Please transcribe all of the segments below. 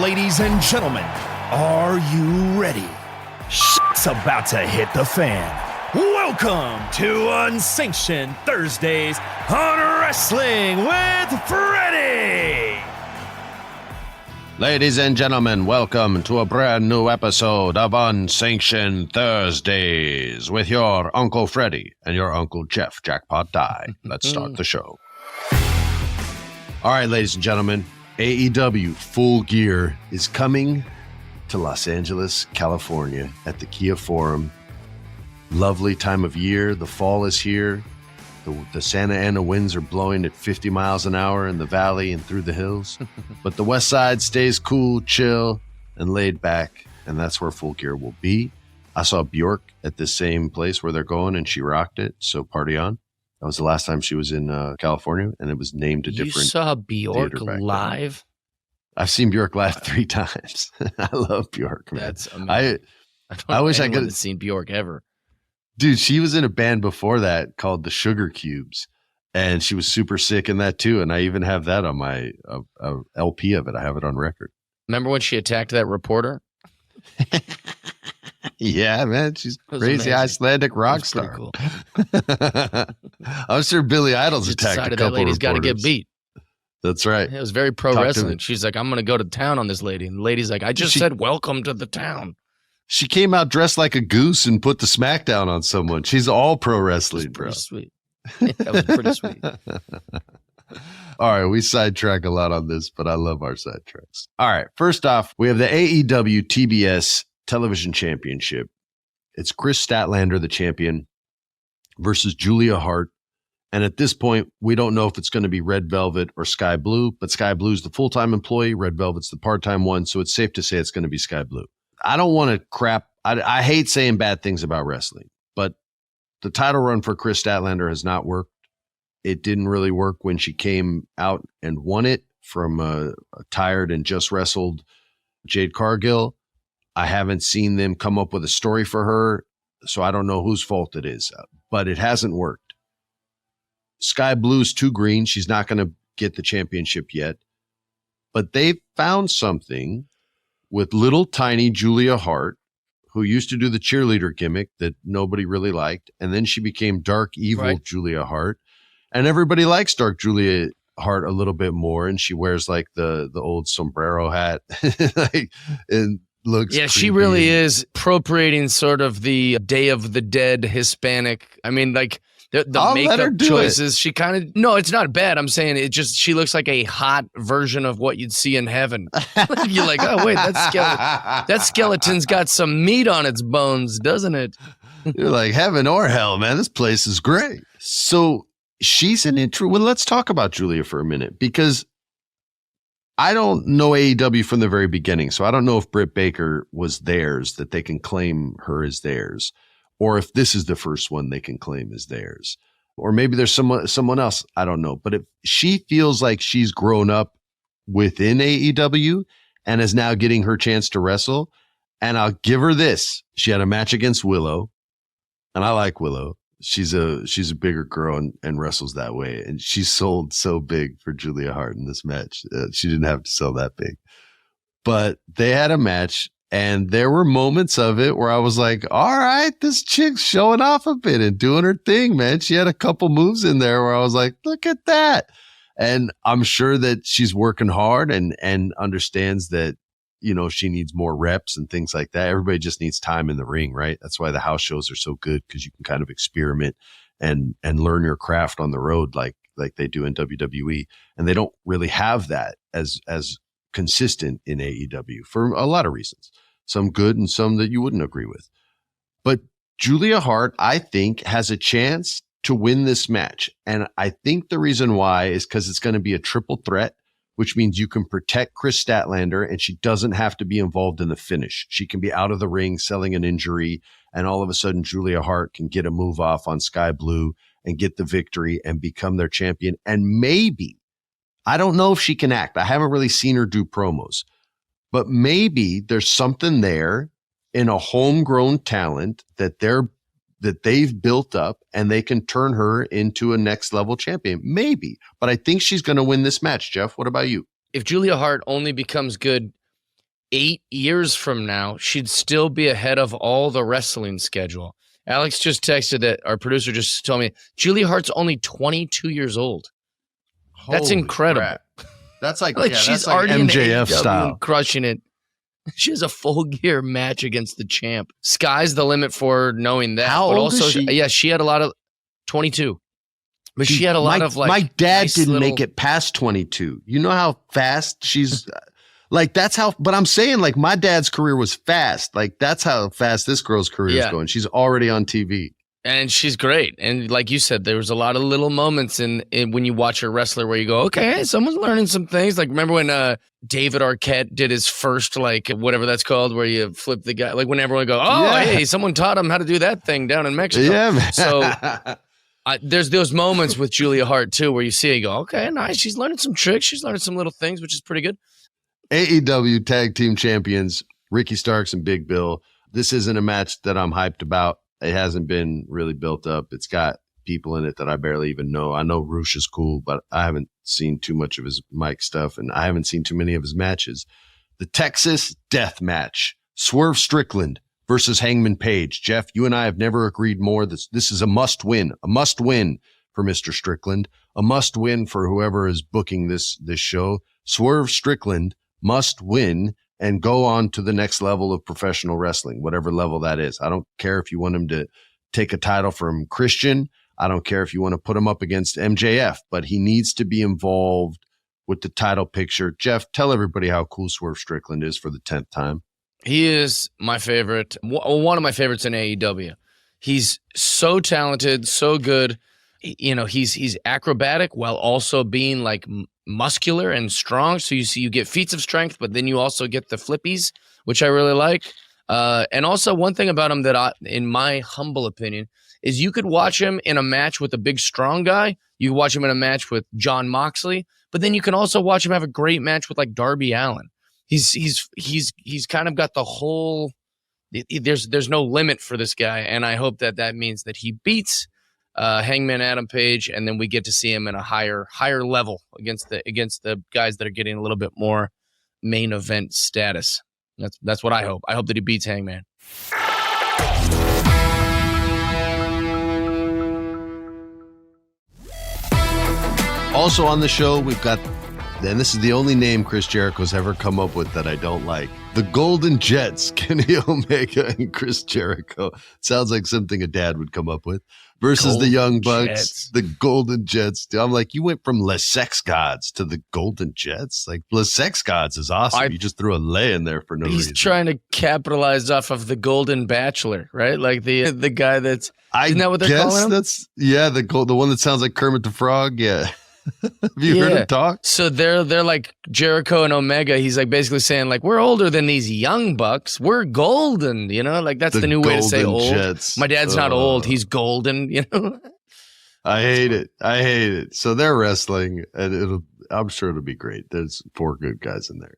Ladies and gentlemen, are you ready? Shit's about to hit the fan. Welcome to Unsanctioned Thursdays on Wrestling with Freddie. Ladies and gentlemen, welcome to a brand new episode of Unsanctioned Thursdays with your Uncle Freddie and your Uncle Jeff Jackpot Die. Let's start the show. All right, ladies and gentlemen, AEW Full Gear is coming to Los Angeles, California at the Kia Forum. Lovely time of year. The fall is here. The Santa Ana winds are blowing at 50 miles an hour in the valley and through the hills. But the west side stays cool, chill, and laid back, and that's where Full Gear will be. I saw Bjork at the same place where they're going, and she rocked it, so party on. That was the last time she was in California, and it was named a different. You saw Bjork live? I've seen Bjork live 3 times. I love Bjork, man. That's amazing. I wish I could have seen Bjork ever. Dude, she was in a band before that called the Sugar Cubes, and she was super sick in that too. And I even have that on my LP of it. I have it on record. Remember when she attacked that reporter? Yeah, man, she's crazy amazing. Icelandic rock star. Cool. I'm sure Billy Idol's attacked a couple that lady's got to get beat. That's right. It was very pro wrestling. She's like, I'm going to go to town on this lady. And the lady's like, I just said welcome to the town. She came out dressed like a goose and put the smackdown on someone. She's all pro wrestling, bro. Sweet. That was pretty sweet. All right, we sidetrack a lot on this, but I love our sidetracks. All right, first off, we have the AEW TBS Television Championship. It's Chris Statlander, the champion, versus Julia Hart. And at this point, we don't know if it's going to be Red Velvet or Sky Blue, but Sky Blue's the full-time employee, Red Velvet's the part-time one, so it's safe to say it's going to be Sky Blue. I don't want to crap. I hate saying bad things about wrestling, but the title run for Chris Statlander has not worked. It didn't really work when she came out and won it from a tired and just wrestled Jade Cargill. I haven't seen them come up with a story for her, so I don't know whose fault it is, but it hasn't worked. Sky Blue's too green. She's not going to get the championship yet, but they found something with little tiny Julia Hart, who used to do the cheerleader gimmick that nobody really liked. And then she became Dark Evil Julia Hart. And everybody likes Dark Julia Hart a little bit more. And she wears like the old sombrero hat and looks creepy. She really is appropriating sort of the Day of the Dead Hispanic. I mean, like the makeup choices, she kind of, no, it's not bad. I'm saying she looks like a hot version of what you'd see in heaven. You're like, oh, wait, that skeleton's got some meat on its bones, doesn't it? You're like, heaven or hell, man. This place is great. So she's an intro. Well, let's talk about Julia for a minute, because I don't know AEW from the very beginning. So I don't know if Britt Baker was theirs, that they can claim her as theirs, or if this is the first one they can claim as theirs, or maybe there's someone else. I don't know. But if she feels like she's grown up within AEW and is now getting her chance to wrestle, and I'll give her this. She had a match against Willow, and I like Willow. She's a bigger girl and wrestles that way. And she sold so big for Julia Hart in this match. She didn't have to sell that big, but they had a match. And there were moments of it where I was like, all right, this chick's showing off a bit and doing her thing, man. She had a couple moves in there where I was like, look at that. And I'm sure that she's working hard and understands that, she needs more reps and things like that. Everybody just needs time in the ring, right? That's why the house shows are so good, because you can kind of experiment and learn your craft on the road like they do in WWE. And they don't really have that as consistent in AEW for a lot of reasons, some good and some that you wouldn't agree with. But Julia Hart, I think, has a chance to win this match. And I think the reason why is because it's going to be a triple threat, which means you can protect Chris Statlander and she doesn't have to be involved in the finish. She can be out of the ring selling an injury, and all of a sudden Julia Hart can get a move off on Sky Blue and get the victory and become their champion. And maybe, I don't know if she can act. I haven't really seen her do promos, but maybe there's something there in a homegrown talent that they've built up, and they can turn her into a next level champion. Maybe, but I think she's going to win this match. Jeff, what about you? If Julia Hart only becomes good 8 years from now, she'd still be ahead of all the wrestling schedule. Alex just texted that our producer just told me Julia Hart's only 22 years old. That's Holy incredible. crap. That's like, she's that's like already MJF in AEW style. and crushing it. She has a Full Gear match against the champ. Sky's the limit for her, knowing that. How but old also, is she? Yeah, she had a lot of 22. But she had a lot of like. My dad nice didn't little, make it past 22. You know how fast she's like, that's how, but I'm saying like my dad's career was fast. Like that's how fast this girl's career is going. She's already on TV. And she's great. And like you said, there was a lot of little moments in when you watch a wrestler where you go, okay, someone's learning some things. Like remember when David Arquette did his first, like whatever that's called, where you flip the guy, like when everyone go, hey, someone taught him how to do that thing down in Mexico. Yeah, man. So there's those moments with Julia Hart too, where you see it, you go, okay, nice. She's learning some tricks. She's learning some little things, which is pretty good. AEW Tag Team Champions, Ricky Starks and Big Bill. This isn't a match that I'm hyped about. It hasn't been really built up. It's got people in it that I barely even know. I know Roosh is cool, but I haven't seen too much of his mic stuff, and I haven't seen too many of his matches. The Texas Death Match. Swerve Strickland versus Hangman Page. Jeff, you and I have never agreed more. This is a must-win. A must-win for Mr. Strickland. A must-win for whoever is booking this show. Swerve Strickland must win and go on to the next level of professional wrestling, whatever level that is. I don't care if you want him to take a title from Christian. I don't care if you want to put him up against MJF, but he needs to be involved with the title picture. Jeff, tell everybody how cool Swerve Strickland is for the 10th time. He is my favorite, one of my favorites in AEW. He's so talented, so good. You know, he's acrobatic while also being like muscular and strong. So you get feats of strength, but then you also get the flippies, which I really like. And also one thing about him that in my humble opinion, is you could watch him in a match with a big, strong guy. You could watch him in a match with Jon Moxley, but then you can also watch him have a great match with like Darby Allin. He's kind of got the whole. There's no limit for this guy, and I hope that means that he beats Hangman Adam Page, and then we get to see him in a higher level against the guys that are getting a little bit more main event status. That's what I hope. I hope that he beats Hangman. Also on the show, we've got, and this is the only name Chris Jericho's ever come up with that I don't like, the Golden Jets, Kenny Omega and Chris Jericho. Sounds like something a dad would come up with. Versus Golden the Young Bucks, Jets. the Golden Jets. I'm like, you went from Les Sex Gods to the Golden Jets? Like, Les Sex Gods is awesome. You just threw a lay in there for no reason. He's trying to capitalize off of the Golden Bachelor, right? Like the guy that's, isn't that what they're calling him? That's, yeah, the one that sounds like Kermit the Frog, yeah. Have you heard him talk? So they're like Jericho and Omega. He's like basically saying like, we're older than these young bucks. We're golden, you know, like that's the new way to say old. Jets. My dad's not old. He's golden, you know. I hate it. So they're wrestling, and I'm sure it'll be great. There's 4 good guys in there.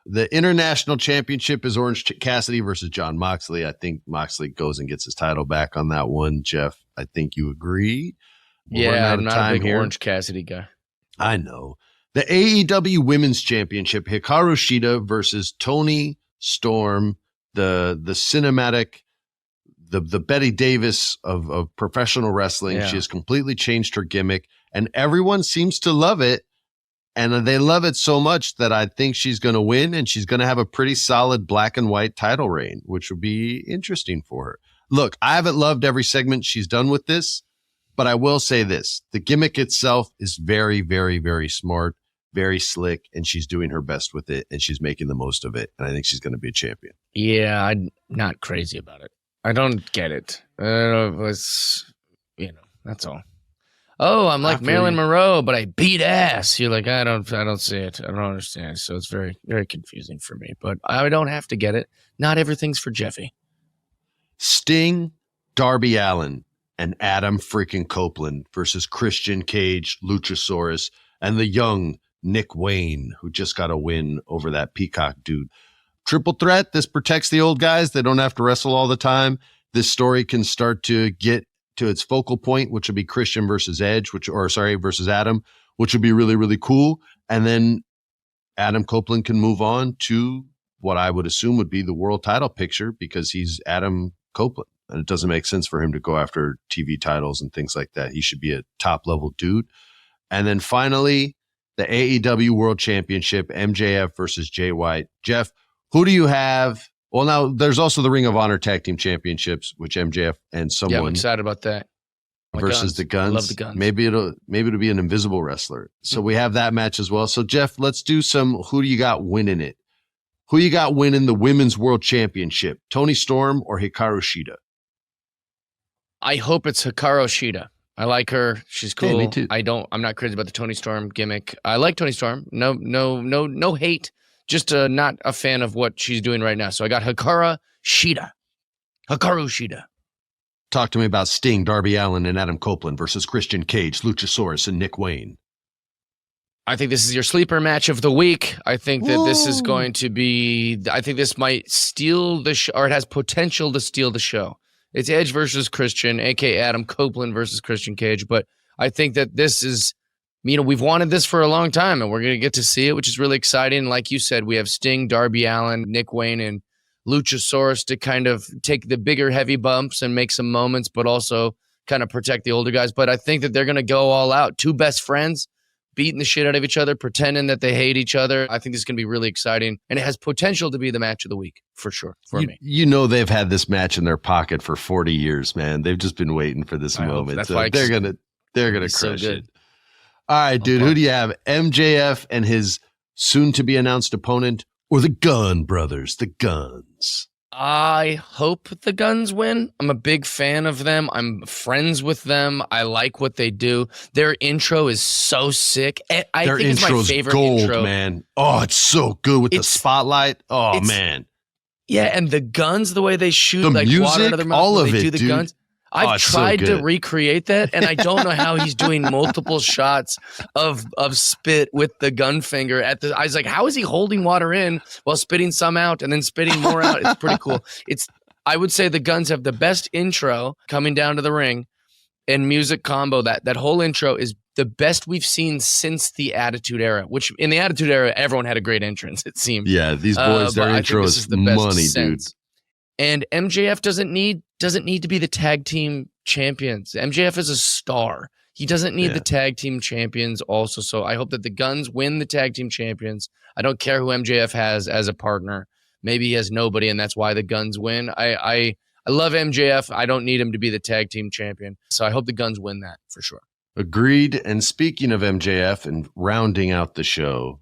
The International Championship is Orange Cassidy versus Jon Moxley. I think Moxley goes and gets his title back on that one. Jeff, I think you agree. I'm not a big Orange Cassidy guy. I know. The AEW Women's Championship, Hikaru Shida versus Toni Storm, the cinematic, the Betty Davis of professional wrestling. Yeah. She has completely changed her gimmick, and everyone seems to love it. And they love it so much that I think she's going to win, and she's going to have a pretty solid black and white title reign, which will be interesting for her. Look, I haven't loved every segment she's done with this, but I will say this. The gimmick itself is very, very, very smart, very slick, and she's doing her best with it, and she's making the most of it, and I think she's going to be a champion. Yeah, I'm not crazy about it. I don't get it. I don't know if it's, that's all. Oh, I'm like Marilyn Monroe, but I beat ass. You're like, I don't see it. I don't understand. So it's very, very confusing for me, but I don't have to get it. Not everything's for Jeffy. Sting, Darby Allin, and Adam freaking Copeland versus Christian Cage, Luchasaurus, and the young Nick Wayne, who just got a win over that Peacock dude. Triple threat. This protects the old guys. They don't have to wrestle all the time. This story can start to get to its focal point, which would be Christian versus Edge, versus Adam, which would be really, really cool. And then Adam Copeland can move on to what I would assume would be the world title picture because he's Adam Copeland. And it doesn't make sense for him to go after TV titles and things like that. He should be a top-level dude. And then finally, the AEW World Championship, MJF versus Jay White. Jeff, who do you have? Well, now there's also the Ring of Honor Tag Team Championships, which MJF and someone. Yeah, I'm excited about that. Versus the Guns. I love the Guns. Maybe it'll be an invisible wrestler. So we have that match as well. So Jeff, let's do some. Who do you got winning it? Who you got winning the Women's World Championship? Toni Storm or Hikaru Shida? I hope it's Hikaru Shida. I like her. She's cool. Hey, me too. I'm not crazy about the Toni Storm gimmick. I like Toni Storm. No hate. Just not a fan of what she's doing right now. So I got Hikaru Shida. Hikaru Shida. Talk to me about Sting, Darby Allin, and Adam Copeland versus Christian Cage, Luchasaurus, and Nick Wayne. I think this is your sleeper match of the week. I think that this is going to be. I think this might steal the show, or it has potential to steal the show. It's Edge versus Christian, aka Adam Copeland versus Christian Cage. But I think that this is, we've wanted this for a long time, and we're going to get to see it, which is really exciting. Like you said, we have Sting, Darby Allin, Nick Wayne, and Luchasaurus to kind of take the bigger heavy bumps and make some moments, but also kind of protect the older guys. But I think that they're going to go all out. Two best friends beating the shit out of each other, pretending that they hate each other. I think this is going to be really exciting, and it has potential to be the match of the week for sure for me. They've had this match in their pocket for 40 years, man. They've just been waiting for this moment. That's so why they're gonna crush so it. All right, dude. Who do you have? MJF and his soon-to-be announced opponent, or the Gun Brothers, the Guns? I hope the Guns win. I'm a big fan of them. I'm friends with them. I like what they do. Their intro is so sick. I think it's my favorite gold, intro. Man. Oh, it's so good with the spotlight. Oh, man. Yeah, and the guns, the way they shoot the like music, water out of their mouth, all of they it, do the dude. guns. I've tried so to recreate that, and I don't know how he's doing multiple shots of spit with the gun finger at the. I was like, how is he holding water in while spitting some out and then spitting more out? It's pretty cool. I would say the Guns have the best intro coming down to the ring, and music combo. That whole intro is the best we've seen since the Attitude Era. Which in the Attitude Era, everyone had a great entrance. It seemed. Yeah, these boys, their intro is the money, dude. And MJF doesn't need to be the tag team champions. MJF is a star. He doesn't need the tag team champions also. So I hope that the Guns win the tag team champions. I don't care who MJF has as a partner. Maybe he has nobody, and that's why the Guns win. I love MJF. I don't need him to be the tag team champion. So I hope the Guns win that for sure. Agreed. And speaking of MJF and rounding out the show,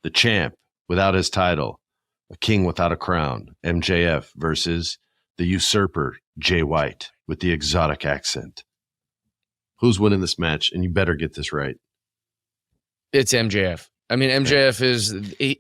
the champ without his title, a king without a crown, MJF versus the usurper, Jay White, with the exotic accent. Who's winning this match? And you better get this right. It's MJF. I mean, MJF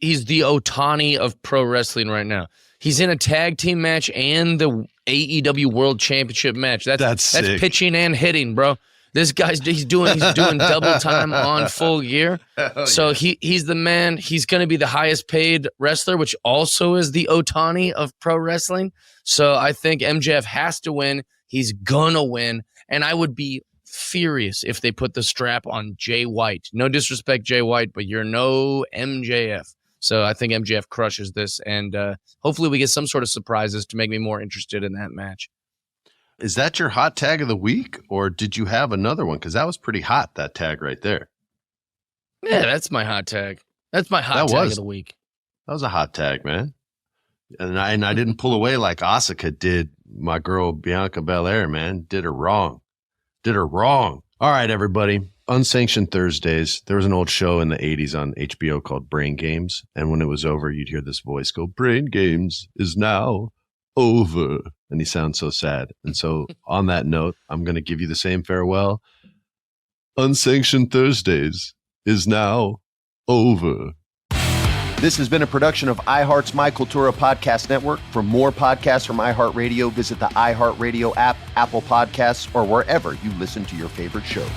he's the Otani of pro wrestling right now. He's in a tag team match and the AEW World Championship match. That's pitching and hitting, bro. This guy's he's doing double time on Full Gear. So he's the man. He's going to be the highest paid wrestler, which also is the Otani of pro wrestling. So I think MJF has to win. He's gonna win, and I would be furious if they put the strap on Jay White. No disrespect, Jay White, but you're no MJF. So I think MJF crushes this, and hopefully we get some sort of surprises to make me more interested in that match. Is that your hot tag of the week, or did you have another one? Because that was pretty hot, that tag right there. Yeah, that's my hot tag. That's my hot tag of the week. That was a hot tag, man. And I didn't pull away like Asuka did my girl Bianca Belair, man. Did her wrong. All right, everybody. Unsanctioned Thursdays. There was an old show in the 80s on HBO called Brain Games. And when it was over, you'd hear this voice go, "Brain Games is now over." And he sounds so sad. And so on that note, I'm going to give you the same farewell. Unsanctioned Thursdays is now over. This has been a production of iHeart's My Cultura podcast network. For more podcasts from iHeartRadio, visit the iHeartRadio app, Apple Podcasts, or wherever you listen to your favorite shows.